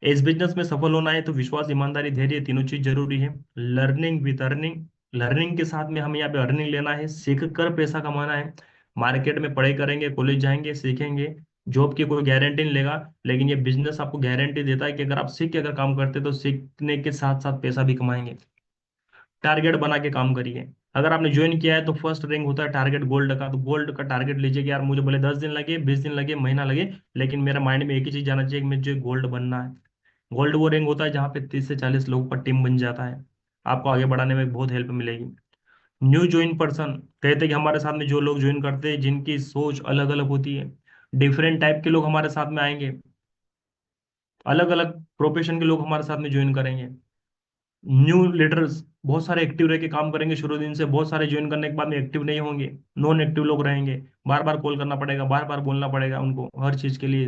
इस बिजनेस में सफल होना है तो विश्वास, ईमानदारी, धैर्य, तीनों चीज जरूरी है। लर्निंग विद अर्निंग, लर्निंग के साथ में हमें यहाँ पे अर्निंग लेना है, सीख कर पैसा कमाना है। मार्केट में पढ़ाई करेंगे, कॉलेज जाएंगे, सीखेंगे, जॉब की कोई गारंटी नहीं लेगा। लेकिन ये बिजनेस आपको गारंटी देता है कि अगर आप सीख के अगर काम करते हैं तो सीखने के साथ साथ पैसा भी कमाएंगे। टारगेट बना के काम करिए। अगर आपने ज्वाइन किया है तो फर्स्ट रैंक होता है टारगेट गोल्ड का, तो गोल्ड का टारगेट लीजिए कि यार मुझे भले 10 दिन लगे, 20 दिन लगे, महीना लगे, लेकिन मेरा माइंड में एक ही चीज जाना चाहिए कि मुझे गोल्ड बनना है। गोल्ड वो रैंक होता है जहाँ पे 30 से 40 लोगों का टीम बन जाता है। आपको आगे बढ़ाने में बहुत हेल्प मिलेगी। न्यू ज्वाइन पर्सन, कहते हैं कि हमारे साथ में जो लोग ज्वाइन करते हैं जिनकी सोच अलग अलग होती है, डिफरेंट टाइप के लोग हमारे साथ में आएंगे, अलग अलग प्रोफेशन के लोग हमारे साथ में ज्वाइन करेंगे। न्यू लीडर्स बहुत सारे एक्टिव रह के काम करेंगे शुरू दिन से, बहुत सारे ज्वाइन करने के बाद में एक्टिव नहीं होंगे, नॉन एक्टिव लोग रहेंगे। बार बार कॉल करना पड़ेगा, बार बार बोलना पड़ेगा उनको हर चीज के लिए,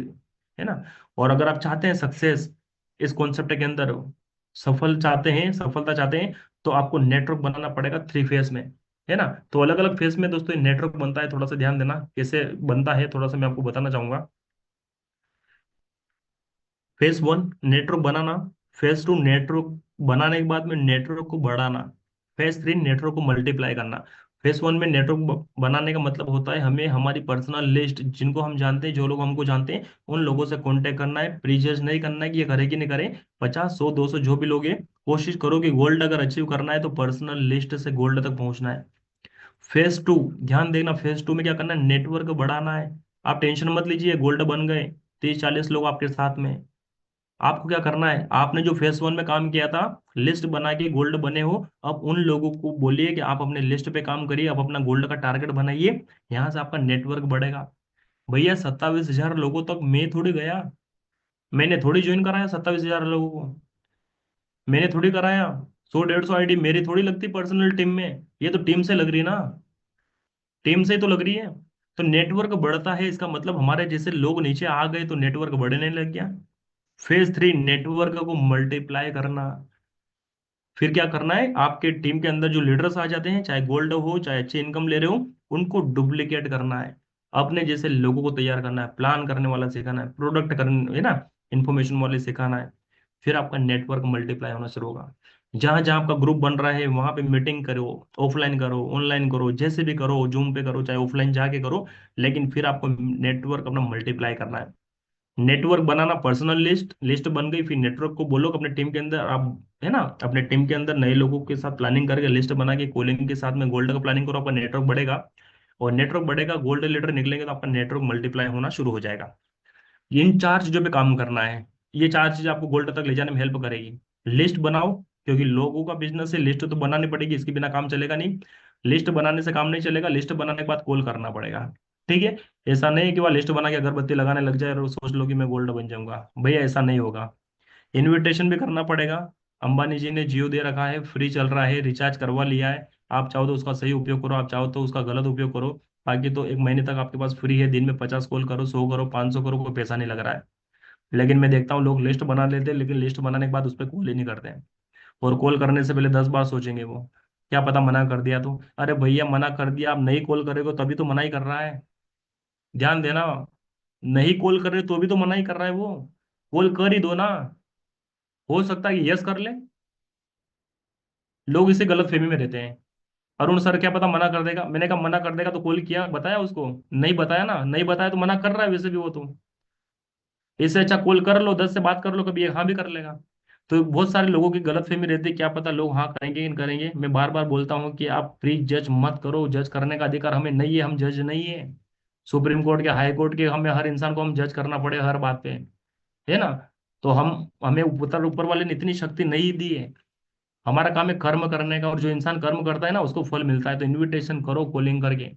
है ना। और अगर आप चाहते हैं सक्सेस इस कॉन्सेप्ट के अंदर, सफल चाहते हैं, सफलता चाहते हैं, तो आपको नेटवर्क बनाना पड़ेगा 3 फेज में, है ना। तो अलग अलग फेज में दोस्तों नेटवर्क बनता है, थोड़ा सा ध्यान देना कैसे बनता है, थोड़ा सा मैं आपको बताना चाहूंगा। फेज 1 नेटवर्क बनाना। फेज 2 नेटवर्क बनाने के बाद में नेटवर्क को बढ़ाना। फेज 3 नेटवर्क को मल्टीप्लाई करना। फेज 1 में नेटवर्क बनाने का मतलब होता है हमें हमारी पर्सनल लिस्ट, जिनको हम जानते हैं, जो लोग हमको जानते हैं, उन लोगों से कांटेक्ट करना है। प्रीजज नहीं करना है कि ये करे कि नहीं करे, 50, 100, 200 जो भी लोग हैं, कोशिश करो कि गोल्ड अगर अचीव करना है तो पर्सनल लिस्ट से गोल्ड तक पहुंचना है। फेज 2, ध्यान देना, फेज 2 में क्या करना है, नेटवर्क बढ़ाना है। आप टेंशन मत लीजिए, गोल्ड बन गए, 30 40 लोग आपके साथ में। आपको क्या करना है, आपने जो फेज 1 में काम किया था, लिस्ट बना के गोल्ड बने हो, अब उन लोगों को बोलिए कि आप अपने लिस्ट पे काम करिए, अब अपना गोल्ड का टारगेट बनाइए। यहाँ से आपका नेटवर्क बढ़ेगा। भैया 27,000 लोगों तक मैं थोड़ी गया, मैंने थोड़ी ज्वाइन कराया 27,000 लोगों को, मैंने थोड़ी कराया। 100 150 आईडी मेरी थोड़ी लगती पर्सनल टीम में, ये तो टीम से लग रही है ना, टीम से ही तो लग रही है। तो नेटवर्क बढ़ता है, इसका मतलब हमारे जैसे लोग नीचे आ गए तो नेटवर्क बढ़ने लग गया। फेज 3 नेटवर्क को मल्टीप्लाई करना। फिर क्या करना है, आपके टीम के अंदर जो लीडर्स आ जाते हैं, चाहे गोल्ड हो चाहे अच्छी इनकम ले रहे हो, उनको डुप्लीकेट करना है। अपने जैसे लोगों को तैयार करना है, प्लान करने वाला सिखाना है, प्रोडक्ट करने, है ना, इंफॉर्मेशन वाले सिखाना है। फिर आपका नेटवर्क मल्टीप्लाई होना शुरू होगा। जहां जहां आपका ग्रुप बन रहा है वहां पे मीटिंग करो, ऑफलाइन करो, ऑनलाइन करो, जैसे भी करो, जूम पे करो चाहे ऑफलाइन जाके करो, लेकिन फिर आपको नेटवर्क अपना मल्टीप्लाई करना है। नेटवर्क बनाना, पर्सनल लिस्ट, लिस्ट बन गई, फिर नेटवर्क को बोलो कि अपने टीम के अंदर आप, है ना, अपने टीम के अंदर नए लोगों के साथ प्लानिंग करके लिस्ट बना के कॉलिंग के साथ में गोल्ड का प्लानिंग करो, आपका नेटवर्क बढ़ेगा। और नेटवर्क बढ़ेगा, गोल्ड लीडर निकलेंगे तो आपका नेटवर्क मल्टीप्लाई होना शुरू हो जाएगा। इन 4 चीजों पे काम करना है। ये 4 चीजें आपको गोल्ड तक ले जाने में हेल्प करेगी। लिस्ट बनाओ, क्योंकि लोगों का बिजनेस है, लिस्ट तो बनानी पड़ेगी, इसके बिना काम चलेगा नहीं। लिस्ट बनाने से काम नहीं चलेगा, लिस्ट बनाने के बाद कॉल करना पड़ेगा। ठीक है। ऐसा नहीं है कि वह लिस्ट बना के अगरबत्ती लगाने लग जाए और सोच लो कि मैं गोल्ड बन जाऊंगा, भैया ऐसा नहीं होगा। इनविटेशन भी करना पड़ेगा। अंबानी जी ने जियो दे रखा है, फ्री चल रहा है, रिचार्ज करवा लिया है, आप चाहो तो उसका सही उपयोग करो, आप चाहो तो उसका गलत उपयोग करो। बाकी तो एक महीने तक आपके पास फ्री है, दिन में 50 कॉल करो, 100 करो, 500 करो, कोई पैसा नहीं लग रहा है। लेकिन मैं देखता हूँ लोग लिस्ट बना लेते हैं, लेकिन लिस्ट बनाने के बाद उस पर कॉल ही नहीं करते हैं। और कॉल करने से पहले 10 बार सोचेंगे वो, क्या पता मना कर दिया तो। अरे भैया मना कर दिया, आप नहीं कॉल करेगा तभी तो मना ही कर रहा है। ध्यान देना, नहीं कॉल कर रहे तो भी तो मना ही कर रहा है वो। कॉल कर ही दो ना, हो सकता है कि यस कर ले। लोग इसे गलत फहमी में रहते हैं। अरुण सर क्या पता मना कर देगा, मैंने कहा मना कर देगा तो कॉल किया, बताया उसको? नहीं बताया ना, नहीं बताया तो मना कर रहा है वैसे भी वो तो। इससे अच्छा कॉल कर लो, 10 से बात कर लो, कभी एक हाँ भी कर लेगा। तो बहुत सारे लोगों की गलतफहमी रहती है, क्या पता लोग हाँ करेंगे कि नहीं करेंगे। मैं बार बार बोलता हूँ कि आप प्लीज जज मत करो, जज करने का अधिकार हमें नहीं है, हम जज नहीं है। सुप्रीम कोर्ट के, हाई कोर्ट के, हमें हर इंसान को हम जज करना पड़े हर बात पे, है ना? तो हम हमें ऊपर ऊपर वाले ने इतनी शक्ति नहीं दी है। हमारा काम है कर्म करने का, और जो इंसान कर्म करता है ना उसको फल मिलता है। तो इनविटेशन करो कॉलिंग करके,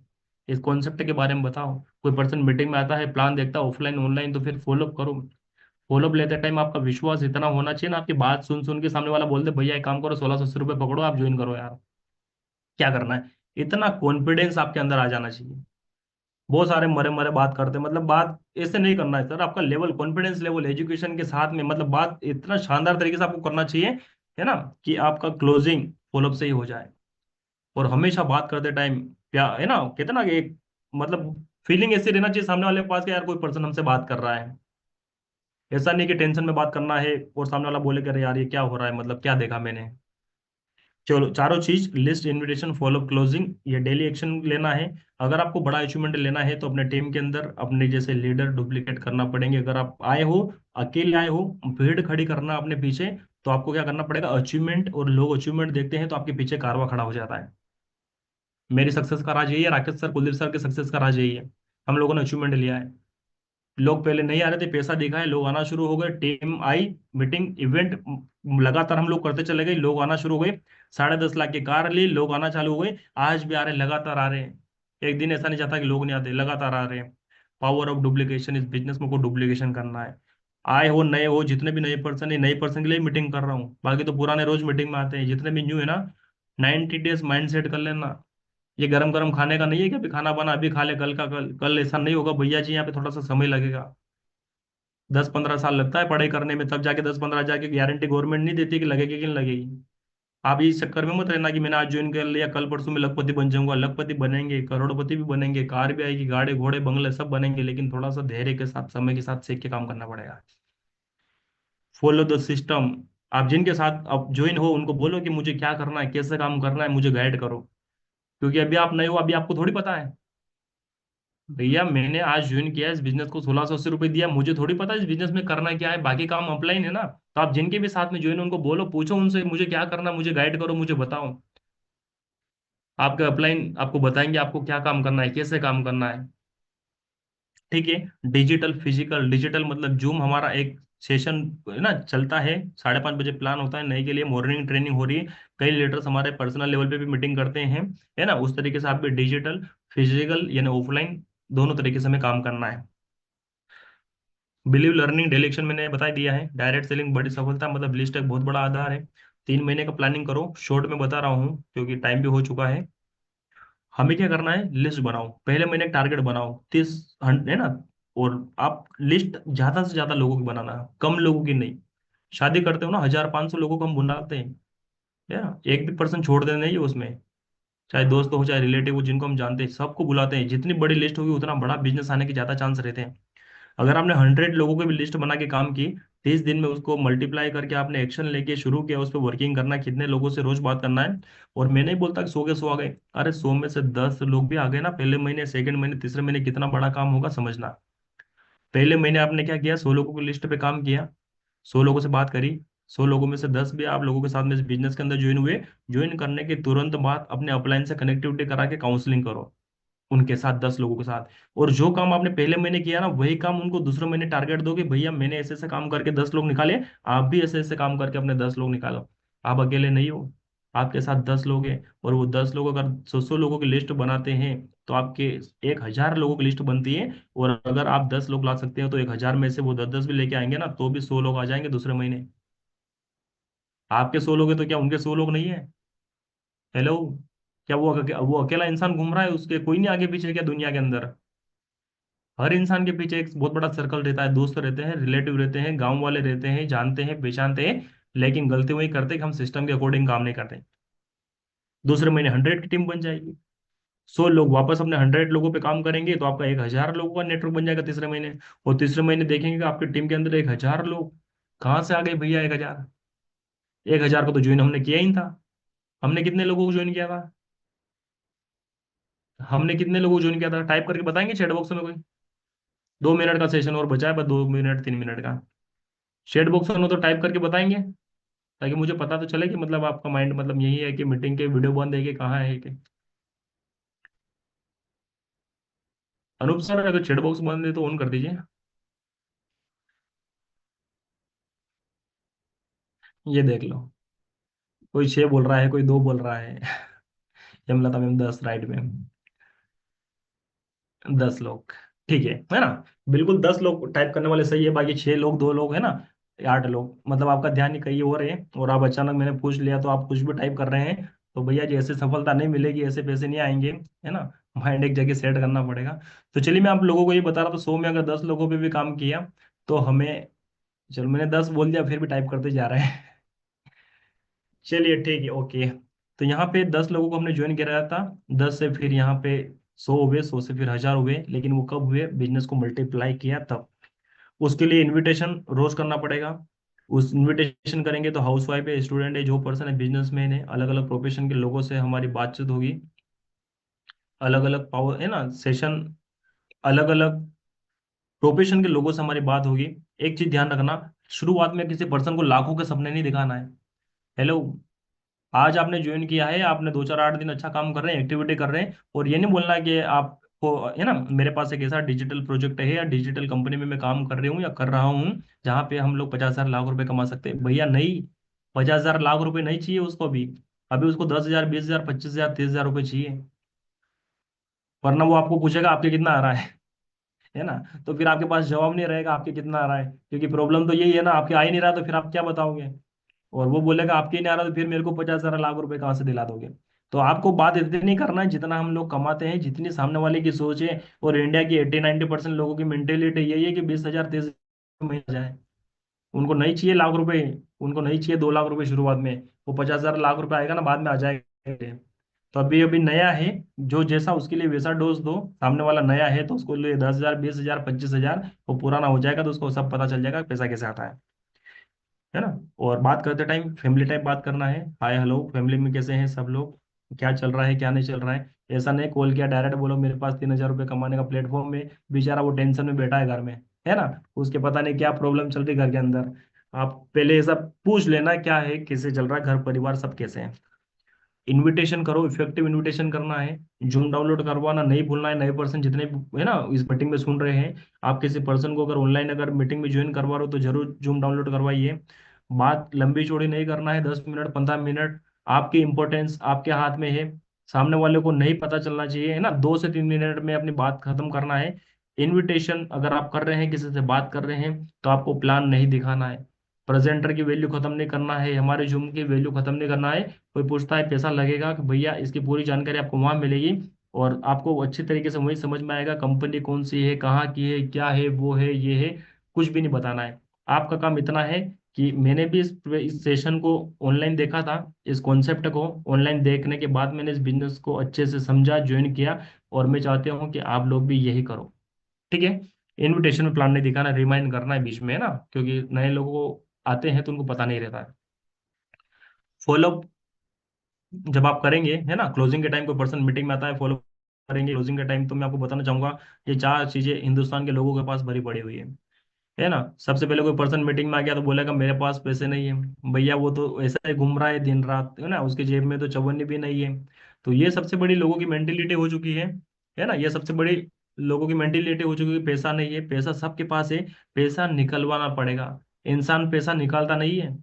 इस कॉन्सेप्ट के बारे में बताओ। कोई पर्सन मीटिंग में आता है, प्लान देखता है ऑफलाइन ऑनलाइन, तो फिर फॉलोअप करो। फॉलोअप लेते टाइम आपका विश्वास इतना होना चाहिए ना, आपकी बात सुन सुन के सामने वाला बोल दे भैया एक काम करो, 1680 रुपये पकड़ो, आप ज्वाइन करो यार, क्या करना है। इतना कॉन्फिडेंस आपके अंदर आ जाना चाहिए। बहुत सारे मरे मरे बात करते हैं, मतलब बात ऐसे नहीं करना है सर। आपका लेवल, कॉन्फिडेंस लेवल एजुकेशन के साथ में, मतलब बात इतना शानदार तरीके से आपको करना चाहिए, है ना, कि आपका क्लोजिंग फॉलोअप से ही हो जाए। और हमेशा बात करते टाइम प्यार, है ना, कहते ना कि एक, मतलब फीलिंग ऐसी रहना चाहिए सामने वाले के पास कि यार कोई पर्सन हमसे बात कर रहा है। ऐसा नहीं कि टेंशन में बात करना है और सामने वाला बोले कि अरे यार ये क्या हो रहा है, मतलब क्या देखा मैंने। चलो चारों चीज, लिस्ट, इनविटेशन, फॉलो, क्लोजिंग, ये डेली एक्शन लेना है। अगर आपको बड़ा अचीवमेंट लेना है तो अपने टीम के अंदर अपने जैसे लीडर डुप्लीकेट करना पड़ेंगे। अगर आप आए हो, अकेले आए हो, भीड़ खड़ी करना अपने पीछे, तो आपको क्या करना पड़ेगा, अचीवमेंट, और लोग अचीवमेंट देखते हैं तो आपके पीछे कारवा खड़ा हो जाता है। मेरी सक्सेस का राज यही है, राकेश सर, कुलदीप सर के सक्सेस का राज यही है। हम लोगों ने अचीवमेंट लिया है। लोग पहले नहीं आ रहे थे, पैसा दिखा है, लोग आना शुरू हो गए, टीम आई, मीटिंग इवेंट लगातार हम लोग करते चले गए, लोग आना शुरू हो गए। 10.5 लाख की कार ली, लोग आना चालू हो गए। आज भी आ रहे हैं, लगातार आ रहे हैं। एक दिन ऐसा नहीं जाता कि लोग नहीं आते, लगातार आ रहे हैं। पावर ऑफ डुप्लीकेशन, इस बिजनेस में को डुप्लीकेशन करना है। आए हो नए हो, जितने भी नए पर्सन है, नए पर्सन के लिए मीटिंग कर रहा हूँ, बाकी तो पुराने रोज मीटिंग में आते हैं। जितने भी न्यू है ना, 90 डेज माइंड सेट कर लेना। ये गरम गरम खाने का नहीं है कि अभी खाना बना अभी खा ले, कल का कल, कल ऐसा नहीं होगा भैया जी, यहाँ पे थोड़ा सा समय लगेगा। 10-15 साल लगता है पढ़ाई करने में, तब जाके 10-15 हजार की गारंटी गवर्नमेंट नहीं देती कि लगेगी कि नहीं लगेगी। आप इस चक्कर में मत रहना कि मैंने आज ज्वाइन कर लिया, कल परसों में लखपति बन जाऊंगा। लखपति बनेंगे, करोड़पति भी बनेंगे, कार भी आएगी, गाड़ी घोड़े बंगले सब बनेंगे, लेकिन थोड़ा सा धैर्य के साथ, समय के साथ सीख के काम करना पड़ेगा। Follow the system. आप जिनके साथ अब ज्वाइन हो उनको बोलो कि मुझे क्या करना है, कैसे काम करना है, मुझे गाइड करो। क्योंकि अभी आप नए हो, अभी आपको थोड़ी पता है। भैया मैंने आज ज्वाइन किया इस बिजनेस को, 1680 रुपये दिया, मुझे थोड़ी पता है इस बिजनेस में करना क्या है, बाकी काम ऑफलाइन है ना। तो आप जिनके भी साथ में ज्वाइन, उनको बोलो, पूछो उनसे मुझे क्या करना है, मुझे गाइड करो, मुझे बताओ। आपके अपलाइन आपको बताएंगे आपको क्या काम करना है, कैसे काम करना है। ठीक है। डिजिटल फिजिकल, डिजिटल मतलब जूम, हमारा एक सेशन है ना चलता है, 5:30 बजे प्लान होता है, नए के लिए मॉर्निंग ट्रेनिंग हो रही है। कई लीडर्स हमारे पर्सनल लेवल पे भी मीटिंग करते हैं, है ना। उस तरीके से आप भी डिजिटल फिजिकल यानी ऑफलाइन दोनों तरीके से हमें काम करना है। बिलीव लर्निंग डायरेक्शन मैंने बता दिया है। डायरेक्ट सेलिंग बड़ी सफलता, मतलब लिस्ट एक बहुत बड़ा आधार है। 3 महीने का प्लानिंग करो, शॉर्ट में बता रहा हूँ क्योंकि टाइम भी हो चुका है। हमें क्या करना है, लिस्ट बनाओ, पहले महीने का टारगेट बनाओ 30 है ना। और आप लिस्ट ज्यादा से ज्यादा लोगों की बनाना है, कम लोगों की नहीं। शादी करते हो ना, 1500 लोगों को हम बुलाते हैं, है ना, एक भी पर्सन छोड़ देना नहीं है उसमें। चाहे दोस्त हो चाहे रिलेटिव हो, जिनको हम जानते हैं सबको बुलाते हैं। जितनी बड़ी लिस्ट होगी उतना बड़ा बिजनेस आने के ज्यादा चांस रहते हैं। अगर आपने 100 लोगों की भी लिस्ट बना के काम की, 30 दिन में उसको मल्टीप्लाई करके आपने एक्शन लेके शुरू किया, उस पर वर्किंग करना, कितने लोगों से रोज बात करना है। और मैं नहीं बोलता कि 100 के 100 आ गए, अरे 100 में से 10 लोग भी आ गए ना पहले महीने, सेकंड महीने, तीसरे महीने, कितना बड़ा काम होगा समझना। पहले महीने आपने क्या किया, 100 लोगों की लिस्ट पे काम किया, 100 लोगों से बात करी, 100 लोगों में से 10 भी आप लोगों के साथ में बिजनेस के अंदर ज्वाइन हुए। ज्वाइन करने के तुरंत बाद अपने अपलाइन से कनेक्टिविटी करा के काउंसलिंग करो उनके साथ, 10 लोगों के साथ। और जो काम आपने पहले महीने किया ना, वही काम उनको दूसरे महीने टारगेट दोगे, भैया मैंने ऐसे ऐसे काम करके 10 लोग निकाले, आप भी ऐसे ऐसे काम करके अपने 10 लोग निकालो। आप अकेले नहीं हो, आपके साथ 10 लोग हैं। और वो 10 लोग अगर 100 100 लोगों की लिस्ट बनाते हैं, तो आपके 1000 लोगों की लिस्ट बनती है। और अगर आप 10 लोग ला सकते हो, तो 1000 में से वो 10 10 भी लेके आएंगे ना, तो भी 100 लोग आ जाएंगे दूसरे महीने। आपके 100 लोग हैं तो क्या उनके 100 लोग नहीं है? हेलो। क्या वो अकेला इंसान घूम रहा है, उसके कोई नहीं आगे पीछे क्या दुनिया के अंदर? हर इंसान के पीछे एक बहुत बड़ा सर्कल रहता है, दोस्त रहते हैं, रिलेटिव रहते हैं, गांव वाले रहते हैं, जानते हैं पहचानते हैं। लेकिन गलती वही करते हैं कि हम सिस्टम के अकॉर्डिंग काम नहीं करते। दूसरे महीने 100 की टीम बन जाएगी। 100 लोग वापस अपने 100 लोगों पे काम करेंगे तो आपका 1000 लोगों का नेटवर्क बन जाएगा तीसरे महीने। और तीसरे महीने देखेंगे कि आपकी टीम के अंदर 1000 लोग कहाँ से आ गए भैया? 1000, 1000 को तो ज्वाइन हमने किया ही नहीं था। हमने कितने लोगों को ज्वाइन किया था? हमने कितने लोगों को ज्वाइन किया था? टाइप करके बताएंगे चैट बॉक्स में कोई? 2 मिनट का सेशन और बचा है, बस 2 मिनट 3 मिनट का। चैट बॉक्स में तो टाइप करके बताएंगे, ताकि मुझे पता तो चले कि मतलब आपका माइंड मतलब यही है कि मीटिंग के वीडियो बंद है कि कहाँ है कि। अनूप सर, अगर चैट बॉक्स बंद है तो ऑन कर दीजिए। ये देख लो, कोई 6 बोल रहा है, कोई 2 बोल रहा है। Hemlata ma'am 10 right ma'am. 10 लोग, ठीक है ना? बिल्कुल 10 लोग टाइप करने वाले सही है, बाकी 6 लोग 2 लोग है ना, 8 लोग, मतलब आपका ध्यान ही कहीं और है। और आप अचानक मैंने पूछ लिया तो आप कुछ भी टाइप कर रहे हैं। तो भैया जी ऐसे सफलता नहीं मिलेगी, ऐसे पैसे नहीं आएंगे, है ना? माइंड एक जगह सेट करना पड़ेगा। तो चलिए मैं आप लोगों को ये बता रहा था, 100 में अगर 10 लोगों पे भी काम किया तो हमें, चलो मैंने 10 बोल दिया, फिर भी टाइप करते जा रहे हैं। चलिए ठीक है, ओके। तो यहाँ पे 10 लोगों को हमने ज्वाइन कराया था। 10 से फिर यहाँ पे 100 हुए, 100 से फिर 1000 हुए, लेकिन वो कब हुए? बिजनेस को मल्टीप्लाई किया तब। उसके लिए इनविटेशन रोज करना पड़ेगा। उस इनविटेशन करेंगे तो हाउस वाइफ है, स्टूडेंट है, जो पर्सन है, बिजनेसमैन है, अलग अलग प्रोफेशन के लोगों से हमारी बातचीत होगी। अलग अलग पावर है ना सेशन, अलग अलग प्रोफेशन के लोगों से हमारी बात होगी। एक चीज ध्यान रखना, शुरुआत में किसी पर्सन को लाखों के सपने नहीं दिखाना है। हेलो, आज आपने ज्वाइन किया है, आपने 2 4 8 दिन अच्छा काम कर रहे हैं, एक्टिविटी कर रहे हैं, और ये नहीं बोलना है कि आपको है ना मेरे पास एक ऐसा डिजिटल प्रोजेक्ट है या डिजिटल कंपनी में मैं काम कर रही हूँ या कर रहा हूँ जहाँ पे हम लोग 50,000 लाख रुपए कमा सकते हैं। भैया नहीं, 50,000 लाख रुपए नहीं चाहिए उसको अभी। अभी उसको 10,000 20,000 25,000 30,000 रुपए चाहिए। वरना वो आपको पूछेगा आपके कितना आ रहा है ना? तो फिर आपके पास जवाब नहीं रहेगा आपके कितना आ रहा है, क्योंकि प्रॉब्लम तो यही है ना, आपके आ ही नहीं रहा तो फिर आप क्या बताओगे? और वो बोलेगा आपके ही नहीं आ रहा तो फिर मेरे को 50,000 लाख रुपए कहाँ से दिला दोगे? तो आपको बात इतनी करना है जितना हम लोग कमाते हैं, जितनी सामने वाले की सोच है। और इंडिया की 80 90% लोगों की मेंटेलिटी यही है कि 20,000 30,000 महीना जाए। उनको नहीं चाहिए लाख रुपए, उनको नहीं चाहिए 2 लाख रुपए शुरुआत में। वो 50,000 लाख रुपए आएगा ना बाद में आ जाएगा। तो अभी अभी नया है, जो जैसा उसके लिए वैसा डोज दो। सामने वाला नया है तो उसको लिए 10,000 20,000 25,000, वो पुराना हो जाएगा तो उसको सब पता चल जाएगा पैसा कैसे आता है ना? और बात करते टाइम फैमिली टाइप बात करना है। हाय हेलो, फैमिली में कैसे हैं सब लोग, क्या चल रहा है क्या नहीं चल रहा है। ऐसा नहीं कॉल किया डायरेक्ट बोलो मेरे पास 3,000 रुपये कमाने का प्लेटफॉर्म में, बेचारा वो टेंशन में बैठा है घर में, है ना? उसके पता नहीं क्या प्रॉब्लम चल रही है घर के अंदर। आप पहले ये सब पूछ लेना क्या है, कैसे चल रहा है, घर परिवार सब कैसे हैं। इनविटेशन करो, इफेक्टिव इनविटेशन करना है। जूम डाउनलोड करवाना नहीं भूलना है। नए पर्सन जितने भी है ना इस मीटिंग में सुन रहे हैं, आप किसी पर्सन को अगर ऑनलाइन अगर मीटिंग में ज्वाइन करवा रहे हो तो जरूर जूम डाउनलोड करवाइए। बात लंबी चौड़ी नहीं करना है, 10 मिनट 15 मिनट। आपकी इंपॉर्टेंस आपके हाथ में है, सामने वाले को नहीं पता चलना चाहिए, है ना? 2 से 3 मिनट में अपनी बात खत्म करना है। इनविटेशन अगर आप कर रहे हैं, किसी से बात कर रहे हैं, तो आपको प्लान नहीं दिखाना है। प्रेजेंटर की वैल्यू खत्म नहीं करना है, हमारे जूम की वैल्यू खत्म नहीं करना है। कोई पूछता है पैसा लगेगा, कि भैया इसकी पूरी जानकारी आपको वहां मिलेगी। और आपको अच्छी तरीके से वही समझ में आएगा कंपनी कौन सी है, कहाँ की है, क्या है, वो है, ये है। कुछ भी नहीं बताना है। आपका काम इतना है कि मैंने भी इस सेशन को ऑनलाइन देखा था। इस कॉन्सेप्ट को ऑनलाइन देखने के बाद मैंने इस बिजनेस को अच्छे से समझा, ज्वाइन किया। और मैं चाहता हूँ कि आप लोग भी यही करो, ठीक है? इनविटेशन में प्लान नहीं दिखाना, रिमाइंड करना है बीच में, है ना? क्योंकि नए लोगों को आते हैं तो उनको पता नहीं रहता है। फॉलो जब आप करेंगे, है ना, क्लोजिंग के टाइम कोई पर्सन मीटिंग में आता है, फॉलो करेंगे क्लोजिंग के टाइम, तो मैं आपको बताना चाहूंगा ये 4 चीजें हिंदुस्तान के लोगों के पास भरी पड़ी हुई है ना? सबसे पहले कोई पर्सन मीटिंग में आ गया तो बोलेगा मेरे पास पैसे नहीं है। भैया वो तो ऐसा ही घूम रहा है दिन रात, है ना? उसके जेब में तो चवन्नी भी नहीं है। तो ये सबसे बड़ी लोगों की मेंटेलिटी हो चुकी है ना? ये सबसे बड़ी लोगों की मेंटेलिटी हो चुकी है कि पैसा नहीं है। पैसा सबके पास है, पैसा निकलवाना पड़ेगा। इंसान पैसा निकालता नहीं है।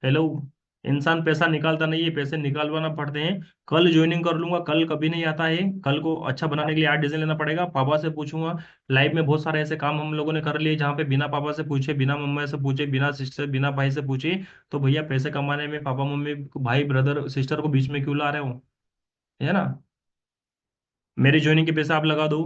हेलो, इंसान पैसा निकालता नहीं है, पैसे निकालवाना पड़ते हैं। कल ज्वाइनिंग कर लूंगा, कल कभी नहीं आता है। कल को अच्छा बनाने के लिए 8 डिसीजन लेना पड़ेगा, पापा से पूछूंगा। लाइफ में बहुत सारे ऐसे काम हम लोगों ने कर लिए जहाँ पे बिना पापा से पूछे, बिना मम्मा से पूछे, बिना सिस्टर बिना भाई से पूछे। तो भैया पैसे कमाने में पापा मम्मी भाई ब्रदर सिस्टर को बीच में क्यों ला रहे हो? है ना। मेरी ज्वाइनिंग के पैसा आप लगा दो,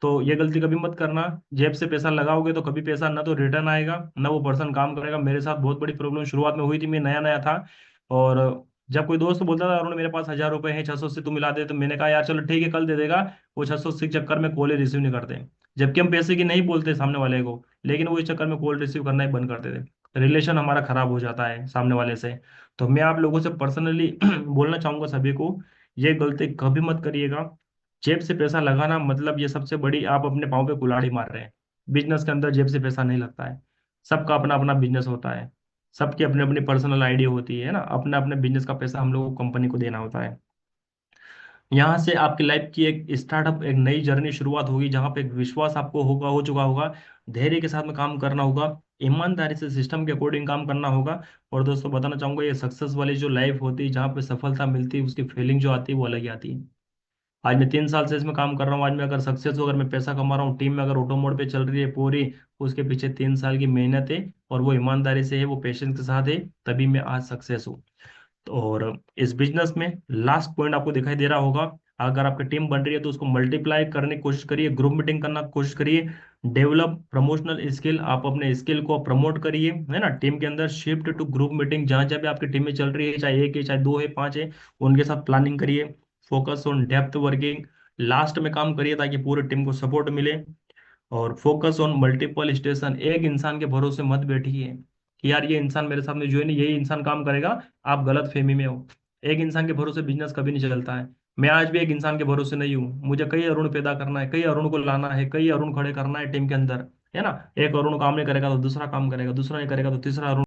तो ये गलती कभी मत करना। जेब से पैसा लगाओगे तो कभी पैसा ना तो रिटर्न आएगा, ना वो पर्सन काम करेगा। मेरे साथ बहुत बड़ी प्रॉब्लम शुरुआत में हुई थी, मैं नया नया था। और जब कोई दोस्त बोलता था अरुण मेरे पास 1,000 रुपए हैं, 680 तू मिला दे, तो मैंने कहा यार चलो ठीक है कल दे देगा। वो 680 के चक्कर में कॉल रिसीव नहीं करते, जबकि हम पैसे की नहीं बोलते सामने वाले को, लेकिन वो इस चक्कर में कॉल रिसीव करना ही बंद कर देते। रिलेशन हमारा खराब हो जाता है सामने वाले से। तो मैं आप लोगों से पर्सनली बोलना चाहूंगा सभी को, ये गलती कभी मत करिएगा। जेब से पैसा लगाना मतलब ये सबसे बड़ी, आप अपने पाँव पे कुल्हाड़ी मार रहे हैं। बिजनेस के अंदर जेब से पैसा नहीं लगता है। सबका अपना अपना बिजनेस होता है, सबकी अपनी अपनी पर्सनल आईडी होती है ना, अपने अपने बिजनेस का पैसा हम लोग को कंपनी को देना होता है। यहाँ से आपकी लाइफ की एक स्टार्टअप, एक नई जर्नी शुरुआत होगी, जहाँ पे एक विश्वास आपको होगा, हो चुका होगा। धैर्य के साथ में काम करना होगा, ईमानदारी से सिस्टम के अकॉर्डिंग काम करना होगा। और दोस्तों बताना चाहूंगा, ये सक्सेस वाली जो लाइफ होती है, जहाँ पे सफलता मिलती है, उसकी फीलिंग जो आती है वो अलग ही आती है। आज मैं 3 साल से इसमें काम कर रहा हूँ, आज मैं अगर सक्सेस हो, अगर मैं पैसा कमा रहा हूँ, टीम में अगर ऑटो मोड पे चल रही है पूरी, उसके पीछे 3 साल की मेहनत है, और वो ईमानदारी से है, वो पेशेंस के साथ है, तभी मैं आज सक्सेस हूँ। और इस बिजनेस में लास्ट पॉइंट आपको दिखाई दे रहा होगा, अगर आपकी टीम बन रही है तो उसको मल्टीप्लाई करने की कोशिश करिए, ग्रुप मीटिंग करना की कोशिश करिए। डेवलप प्रमोशनल स्किल, आप अपने स्किल को प्रमोट करिए, है ना। टीम के अंदर शिफ्ट टू ग्रुप मीटिंग, जहां जहाँ भी आपकी टीम में चल रही है, चाहे एक है चाहे दो है पांच है, उनके साथ प्लानिंग करिए। Focus on depth working, last में काम करिए ताकि पूरी टीम को सपोर्ट मिले। और फोकस ऑन मल्टीपल स्टेशन, एक इंसान के भरोसे मत बैठिए कि यार ये इंसान मेरे सामने जो है ना यही इंसान काम करेगा। आप गलत फहमी में हो। एक इंसान के भरोसे बिजनेस कभी नहीं चलता है। मैं आज भी एक इंसान के भरोसे नहीं हूँ, मुझे कई अरुण पैदा करना है, कई अरुण को लाना है, कई अरुण खड़े करना है टीम के अंदर, है ना। एक अरुण काम नहीं करेगा तो दूसरा काम करेगा, दूसरा नहीं करेगा तो तीसरा अरुण